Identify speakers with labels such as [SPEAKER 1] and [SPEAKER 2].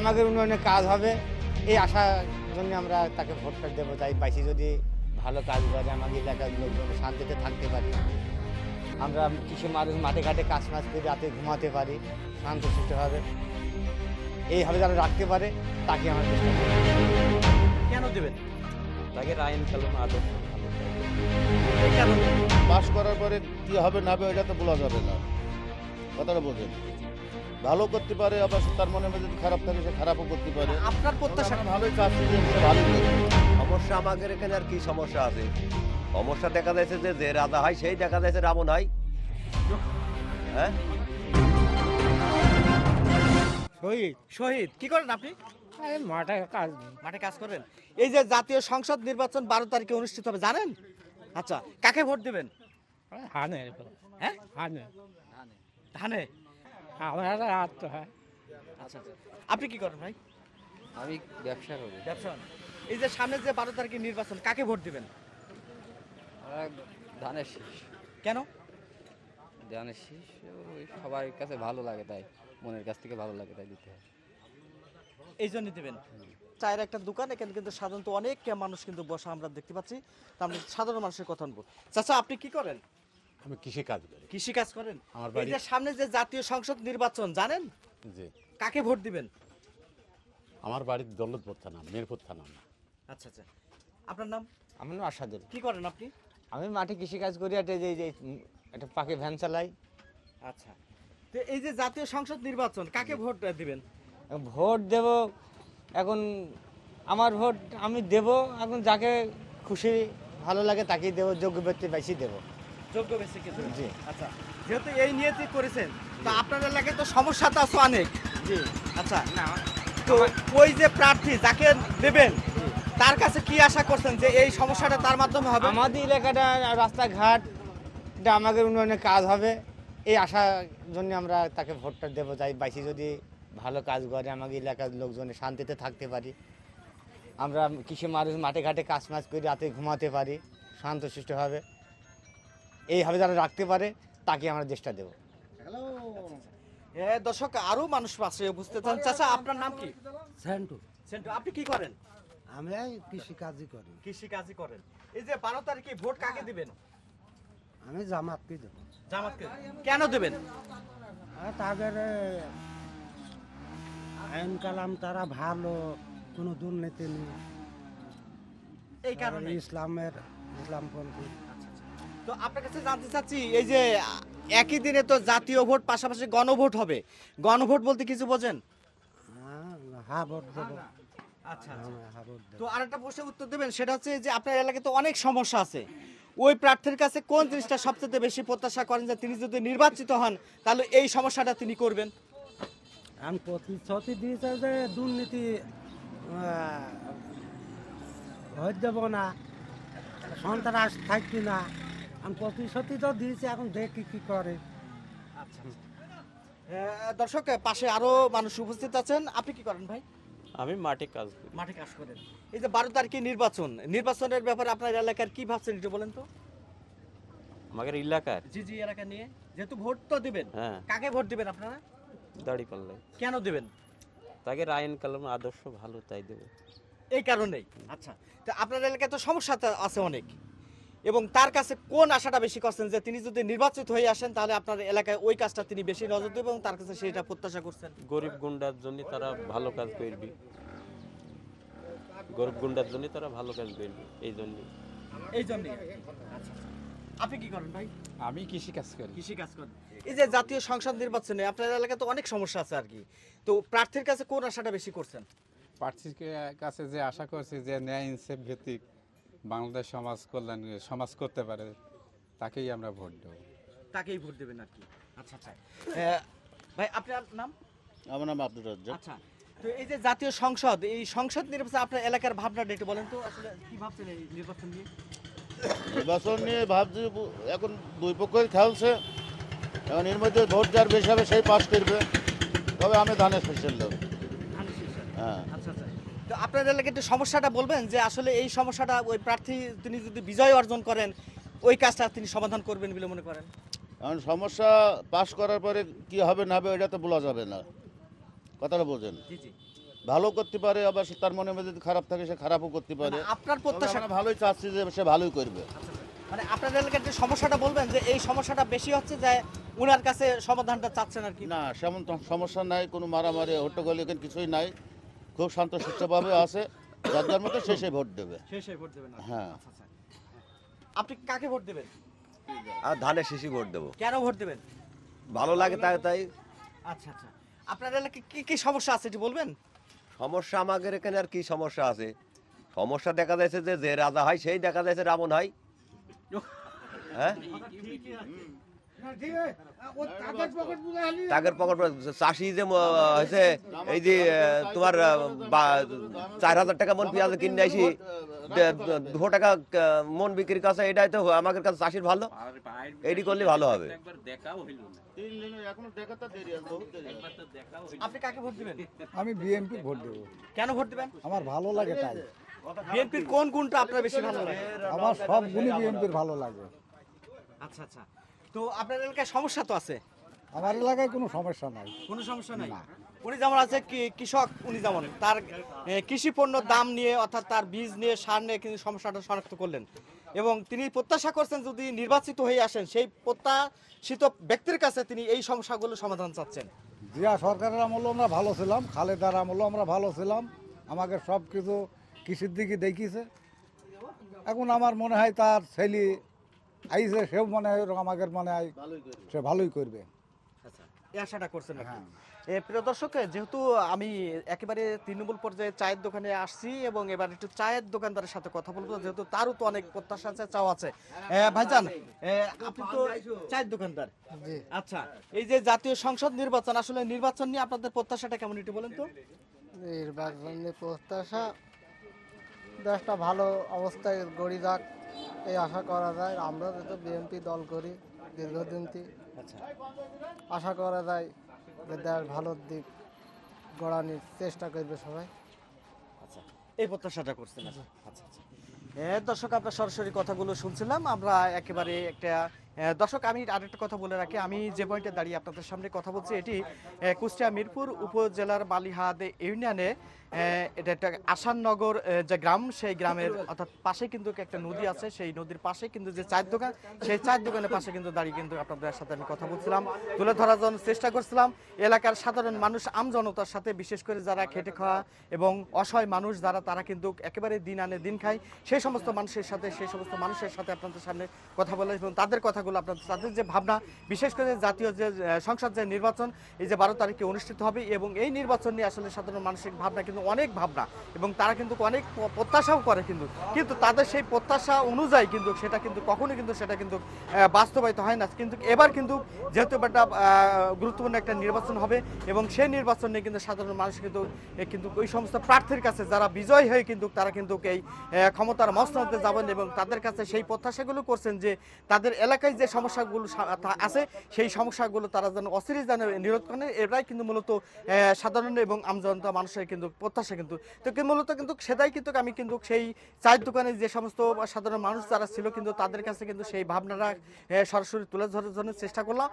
[SPEAKER 1] আমাদের উন্নয়নের কাজ হবে এই আশার জন্য আমরা তাকে ভোটটা দেবো। তাই পাইছি যদি ভালো কাজ করে আমাদের এলাকার লোকজন শান্তিতে থাকতে পারি, আমরা কিছু মানুষ মাঠে ঘাটে কাজ মাছ করে রাতে ঘুমাতে পারি শান্তশিষ্টভাবে, এইভাবে যারা রাখতে পারে তাকে আমরা চেষ্টা করি।
[SPEAKER 2] কেন দেবেন?
[SPEAKER 3] তাকে আইন কানুন আদর্শ ভালো তাই দেব।
[SPEAKER 2] এই কেন দেবেন?
[SPEAKER 4] পাস করার পরে কি হবে না হবে এটা তো বলা যাবে না, কথাটা বোঝেন। ভালো করতে পারে, আবার তার মনে মধ্যে যদি খারাপ থাকে সে খারাপও করতে পারে।
[SPEAKER 2] আপনার প্রত্যাশা
[SPEAKER 4] আমরা ভালোই চাচ্ছি যে সে ভালোই করবে।
[SPEAKER 5] সমস্যা আমাদের এখানে আর কি সমস্যা আছে? সমস্যা দেখা যাচ্ছে যে রাজা হয় সেই দেখা যাচ্ছে রাবণ হয়। হ্যাঁ,
[SPEAKER 2] শহীদ কি করেন আপনি?
[SPEAKER 1] মাঠে কাজ
[SPEAKER 2] মাঠে কাজ করেন। এই যে জাতীয় সংসদ নির্বাচন 12 তারিখে অনুষ্ঠিত হবে জানেন? আচ্ছা, কাকে ভোট দিবেন?
[SPEAKER 1] হানে
[SPEAKER 2] হ্যাঁ,
[SPEAKER 1] হানে
[SPEAKER 2] ধানে।
[SPEAKER 1] আমরা তো হয়
[SPEAKER 2] আচ্ছা, আপনি কি করেন ভাই?
[SPEAKER 3] আমি ব্যবসা করি।
[SPEAKER 2] ব্যবসা। এই যে সামনে যে 12 তারিখে নির্বাচন, কাকে ভোট দিবেন?
[SPEAKER 3] ধানের শীষ।
[SPEAKER 2] কেন?
[SPEAKER 3] ধানের শীষ ওই সবার কাছে ভালো লাগে, তাই মনের কাছ থেকে ভালো লাগে তাই দিতে হয়।
[SPEAKER 2] এই জন্য দিবেন। চায়ের একটা দোকান, এখানে কিন্তু সাধারণত অনেক মানুষ কিন্তু বসা আমরা দেখতে পাচ্ছি। তা আমরা সাধারণ মানুষের কথা বলবো। চাচা, আপনি কি করেন?
[SPEAKER 6] আমি কৃষি কাজ করি।
[SPEAKER 2] কৃষি কাজ করেন।
[SPEAKER 6] আমার
[SPEAKER 2] এই
[SPEAKER 6] বাড়ি
[SPEAKER 2] যে সামনে যে জাতীয় সংসদ নির্বাচন জানেন,
[SPEAKER 6] জি,
[SPEAKER 2] কাকে ভোট দিবেন?
[SPEAKER 6] আমার বাড়ির দৌলতপুর থানা, মিরপুর থানা।
[SPEAKER 2] আচ্ছা, আপনার নাম?
[SPEAKER 1] আমার নাম আসাদুল।
[SPEAKER 2] কি করেন আপনি?
[SPEAKER 1] আমি মাঠে কৃষিকাজ করি, একটা যে একটা পাখি ভ্যান চালাই।
[SPEAKER 2] আচ্ছা, তো এই যে জাতীয় সংসদ নির্বাচন, কাকে ভোট দিবেন?
[SPEAKER 1] ভোট দেব এখন, আমার ভোট আমি দেব এখন যাকে খুশি ভালো লাগে তাকেই দেবো, যোগ্য ব্যক্তি বেশি দেবো।
[SPEAKER 2] যোগ্য বেশি কিছু।
[SPEAKER 1] জি।
[SPEAKER 2] আচ্ছা, যেহেতু এই নিয়েতে করেছেন, তা আপনার এলাকায় তো সমস্যা তো আছে অনেক।
[SPEAKER 1] জি।
[SPEAKER 2] আচ্ছা, তো ওই যে প্রার্থী যাকে দেবেন তার কাছে কি আশা করছেন যে এই সমস্যাটা তার মাধ্যমে হবে?
[SPEAKER 1] আমাদের এলাকাটা রাস্তাঘাট আমাদের উন্নয়নের কাজ হবে এই আশার জন্য আমরা তাকে ভোটটা দেবো। তাই পাইছি যদি ভালো কাজ করে আমাদের এলাকার লোকজন শান্তিতে থাকতে পারি, আমরা কিছু মানুষ মাঠে ঘাটে কাজ মাছ করে রাতে ঘুমাতে পারি শান্তশিষ্টভাবে, এইভাবে যারা রাখতে পারে তাকে আমরা চেষ্টা দেবো।
[SPEAKER 2] দর্শক, আরো মানুষ পাশে বুঝতে চান। চাচা, আপনার নাম কি?
[SPEAKER 7] সেন্টু,
[SPEAKER 2] সেন্টু, আপনি কি করেন?
[SPEAKER 7] আমি কৃষি কাজই করি।
[SPEAKER 2] কৃষি কাজই করেন। এই যে 12 তারিখে ভোট কাকে দিবেন?
[SPEAKER 7] আমি জামাতকে দেবো।
[SPEAKER 2] জামাতকে। কেন দেবেন?
[SPEAKER 7] আর তাদের আইন কালাম তারা ভালো, কোনো দুর্নীতি নেই,
[SPEAKER 2] এই কারণে।
[SPEAKER 7] ইসলামপন্থী।
[SPEAKER 2] তো আপনার কাছে জানতে চাচ্ছি, এই যে একই দিনে তো জাতীয় ভোট পাশাপাশি গণভোট হবে, গণভোট বলতে কিছু বোঝেন?
[SPEAKER 7] হ্যাঁ, ভোট দেবো।
[SPEAKER 2] আচ্ছা,
[SPEAKER 7] হ্যাঁ, ভোট দেবো।
[SPEAKER 2] তো আরেকটা প্রশ্নের উত্তর দেবেন, সেটা হচ্ছে যে আপনার এলাকায় তো অনেক সমস্যা আছে, ওই প্রার্থীর কাছে কোন জিনিসটা সবচেয়ে বেশি প্রত্যাশা করেন যে তিনি যদি নির্বাচিত হন তাহলে এই সমস্যাটা তিনি করবেন?
[SPEAKER 7] আমি প্রতিশ্রুতি দিয়েছে যে দুর্নীতি হয়ে দেবো না, সন্ত্রাস থাকবি না। আমি প্রতিশ্রুতি তো দিয়েছি, এখন দেখি কি করে।
[SPEAKER 2] আচ্ছা, দর্শক, পাশে আরো মানুষ উপস্থিত আছেন। আপনি কি করেন ভাই?
[SPEAKER 3] আমি মাঠে কাজ করি।
[SPEAKER 2] মাঠে কাজ করেন। এই যে 12 তারিখে নির্বাচনের ব্যাপারে আপনার এলাকার কি ভাবছেন একটু বলেন তো?
[SPEAKER 3] আমাদের এলাকার
[SPEAKER 2] জি, এলাকা নিয়ে যেহেতু ভোট তো দিবেন,
[SPEAKER 3] হ্যাঁ
[SPEAKER 2] কাকে ভোট দিবেন আপনারা?
[SPEAKER 3] দাঁড়িপাল্লাই।
[SPEAKER 2] কেন দিবেন?
[SPEAKER 3] তাকে আইন কানুন আদর্শ ভালো তাই দেব।
[SPEAKER 2] এই কারণেই। আচ্ছা, তো আপনার এলাকায় তো সমস্যা আছে অনেক, এবং তার কাছে কোন আশাটা বেশি করছেন যে তিনি যদি নির্বাচিত হয়ে আসেন তাহলে আপনার এলাকায় ওই কাজটা তিনি বেশি নজর দেবেন এবং তার কাছে সেটা প্রত্যাশা করছেন?
[SPEAKER 3] গরিব গুন্ডার জন্য তারা ভালো কাজ করবি, গরিব গুন্ডার জন্য তারা ভালো কাজ করবি, এই জন্য।
[SPEAKER 2] আচ্ছা, আপনি কি করেন ভাই?
[SPEAKER 6] আমি কৃষি কাজ করি।
[SPEAKER 2] কৃষি কাজ করেন। এই যে জাতীয় সংসদ নির্বাচনে আপনার এলাকায় তো অনেক সমস্যা আছে আর কি, তো প্রার্থীর কাছে কোন আশাটা বেশি করছেন?
[SPEAKER 8] প্রার্থীর কাছে যে আশা করছি যে ন্যায় ইনসাফ ভিত্তিক বাংলাদেশ সমাজ করতে পারে তাকেই আমরা ভোট দেবো।
[SPEAKER 2] তাকেই ভোট দেবেন আর কি। আচ্ছা, ভাই আপনার নাম?
[SPEAKER 4] আমার নাম আব্দুর রাজ্জাক।
[SPEAKER 2] আচ্ছা, তো এই যে জাতীয় সংসদ, এই সংসদ নির্বাচনে আপনার এলাকার ভাবনাটা একটু বলেন তো, আসলে কি ভাবছেন এই নির্বাচন নিয়ে?
[SPEAKER 4] নির্বাচন নিয়ে ভাবছি, এখন দুই পক্ষই খেলছে, এখন এর মধ্যে ভোট যার বেশি হবে সেই পাস করবে, তবে আমি ধানের শীষের লোক। হ্যাঁ।
[SPEAKER 2] আচ্ছা, তো আপনার এলাকায় একটু সমস্যাটা বলবেন যে আসলে এই সমস্যাটা ওই প্রার্থী তিনি যদি বিজয় অর্জন করেন ওই কাজটা তিনি সমাধান করবেন বলে মনে করেন?
[SPEAKER 4] এখন সমস্যা পাস করার পরে কি হবে না হবে এটা তো বলা যাবে না, কথাটা বোঝেন।
[SPEAKER 2] জি জি।
[SPEAKER 4] ভালো করতে পারে, আবার সে তার মনের মধ্যে যদি খারাপ থাকে সে খারাপও করতে পারে।
[SPEAKER 2] মানে আপনার প্রত্যাশা,
[SPEAKER 4] আমরা ভালোই চাচ্ছি যে সে ভালোই করবে।
[SPEAKER 2] মানে আপনার এলাকার যে সমস্যাটা বলবেন যে এই সমস্যাটা বেশি হচ্ছে যে উনার কাছে সমাধানটা চাচ্ছেন আর কি।
[SPEAKER 4] না, সেমন তো সমস্যা নাই, কোনো মারামারি হট্টগোল এখানে কিছুই নাই, খুব শান্ত সুষ্ঠুভাবে আছে। যার যার মতো সে ভোট দেবে।
[SPEAKER 2] শেষে ভোট দেবেন আর কি।
[SPEAKER 4] হ্যাঁ।
[SPEAKER 2] আচ্ছা আচ্ছা। আপনি কাকে ভোট দেবেন?
[SPEAKER 5] আর ধানের শীষই ভোট দেবো,
[SPEAKER 2] কেন ভোট দেবেন?
[SPEAKER 5] ভালো লাগে তাই তাই।
[SPEAKER 2] আচ্ছা আচ্ছা। আপনার এলাকায় কি কি সমস্যা আছে একটু বলবেন?
[SPEAKER 5] সমস্যা আমাদের এখানে আর কি সমস্যা আছে? সমস্যা দেখা যাচ্ছে যে রাজা হয় সেই দেখা যাচ্ছে রাবণ হয়। হ্যাঁ, তাগের পকেট চাষি যে হয়েছে এই যে তোমার 4,000 টাকা মন পেঁয়াজ কিনে আসি 200 টাকা মন বিক্রির কাছে, এটাই তো আমাদের কাছে চাষির ভালো, এইটি করলে ভালো হবে।
[SPEAKER 2] আপনি কাকে ভোট দিবেন?
[SPEAKER 7] আমি বিএনপি ভোট দেবো।
[SPEAKER 2] কেন ভোট দিবেন?
[SPEAKER 7] আমার ভালো লাগে তাই।
[SPEAKER 2] বিএনপির কোন গুণটা আপনার বেশি ভালো লাগে?
[SPEAKER 7] আমার সব গুণই বিএনপির ভালো লাগে।
[SPEAKER 2] আচ্ছা আচ্ছা। তো আপনার এলাকায় সমস্যা তো আছে?
[SPEAKER 7] আমার এলাকায় কোনো সমস্যা নাই।
[SPEAKER 2] কোনো সমস্যা নাই। উনি যেমন আছে কৃষক, উনি যেমন তার কৃষি পণ্যের দাম নিয়ে অর্থাৎ তার বীজ নিয়ে সার নিয়ে কিন্তু সমস্যাটা শনাক্ত করলেন এবং তিনি প্রত্যাশা করছেন যদি নির্বাচিত হয়ে আসেন সেই প্রত্যাশিত ব্যক্তির কাছে তিনি এই সমস্যাগুলো সমাধান চাচ্ছেন।
[SPEAKER 7] জিয়া সরকারের আমলেও আমরা ভালো ছিলাম, খালেদার আমলেও আমরা ভালো ছিলাম, আমাকে সব কিছু কৃষির দিকে দেখিয়েছে। এখন আমার মনে হয় তার ছেলে আইছে, সেও মনে হয় আমাদের মনে হয় সে ভালোই করবে।
[SPEAKER 2] আচ্ছা, এই আশাটা করছেন আপনি। প্রিয় দর্শক, যেহেতু আমি একেবারে তৃণমূল পর্যায়ে চায়ের দোকানে আসছি এবং এবার একটু চায়ের দোকানদারের সাথে কথা বলবো, যেহেতু তারও তো অনেক প্রত্যাশা আছে, চাও আছে। ভাইজান, আপনি তো চায়ের দোকানদার। আচ্ছা, এই যে জাতীয় সংসদ নির্বাচন, আসলে নির্বাচন নিয়ে আপনাদের প্রত্যাশাটা কেমন একটু বলেন তো?
[SPEAKER 9] নির্বাচনের প্রত্যাশা দেশটা ভালো অবস্থায় গড়ি যাক এই আশা করা যায়। আমরা তো বিএনপি দল করি দীর্ঘদিন থেকে।
[SPEAKER 2] আচ্ছা,
[SPEAKER 9] আশা করা যায় যে দেশ ভালোর দিক গড়ানোর চেষ্টা করবে সবাই।
[SPEAKER 2] আচ্ছা, এই প্রত্যাশাটা করছেন। আচ্ছা আচ্ছা। দর্শক, আপনার সরাসরি কথাগুলো শুনছিলাম আমরা একেবারে একটা। দর্শক, আমি আরেকটা কথা বলে রাখি, আমি যে পয়েন্টে দাঁড়িয়ে আপনাদের সামনে কথা বলছি এটি কুষ্টিয়া মিরপুর উপজেলার বালিহাদ ইউনিয়নে। এটা একটা আসাননগর যে গ্রাম, সেই গ্রামের অর্থাৎ পাশে কিন্তু একটা নদী আছে, সেই নদীর পাশে কিন্তু যে চায়ের দোকান, সেই চায়ের দোকানের পাশে কিন্তু দাঁড়িয়ে কিন্তু আপনাদের সাথে আমি কথা বলছিলাম, তুলে ধরার জন্য চেষ্টা করছিলাম এলাকার সাধারণ মানুষ, আমজনতার সাথে, বিশেষ করে যারা খেটে খাওয়া এবং অসহায় মানুষ যারা, তারা কিন্তু একেবারে দিন আনে দিন খায়, সেই সমস্ত মানুষের সাথে আপনাদের সামনে কথা বলে এবং তাদের কথাগুলো আপনাদের, তাদের যে ভাবনা, বিশেষ করে জাতীয় যে সংসদ যে নির্বাচন এই যে 12 তারিখে অনুষ্ঠিত হবে এবং এই নির্বাচন নিয়ে আসলে সাধারণ মানসিক ভাবনা কিন্তু অনেক ভাবনা এবং তারা কিন্তু অনেক প্রত্যাশাও করে, কিন্তু তাদের সেই প্রত্যাশা অনুযায়ী কিন্তু সেটা কিন্তু কখনোই কিন্তু সেটা কিন্তু বাস্তবায়িত হয় না। কিন্তু এবার কিন্তু যেহেতু একটা গুরুত্বপূর্ণ একটা নির্বাচন হবে এবং সেই নির্বাচন নিয়ে কিন্তু সাধারণ মানুষ কিন্তু ওই সমস্ত প্রার্থীর কাছে যারা বিজয় হয়ে কিন্তু তারা কিন্তু এই ক্ষমতার মসনদে যাবেন এবং তাদের কাছে সেই প্রত্যাশাগুলো করছেন যে তাদের এলাকায় যে সমস্যাগুলো আছে সেই সমস্যাগুলো তারা যেন অচিরে যেন নিরোধ করেন, এটাই কিন্তু মূলত সাধারণ এবং আমজনতা মানুষের কিন্তু প্রত্যাশা। কিন্তু মূলত কিন্তু সেটাই কিন্তু আমি কিন্তু সেই চায়ের দোকানে যে সমস্ত সাধারণ মানুষ যারা ছিল কিন্তু তাদের কাছে কিন্তু সেই ভাবনাটা সরাসরি তুলে ধরার জন্য চেষ্টা করলাম।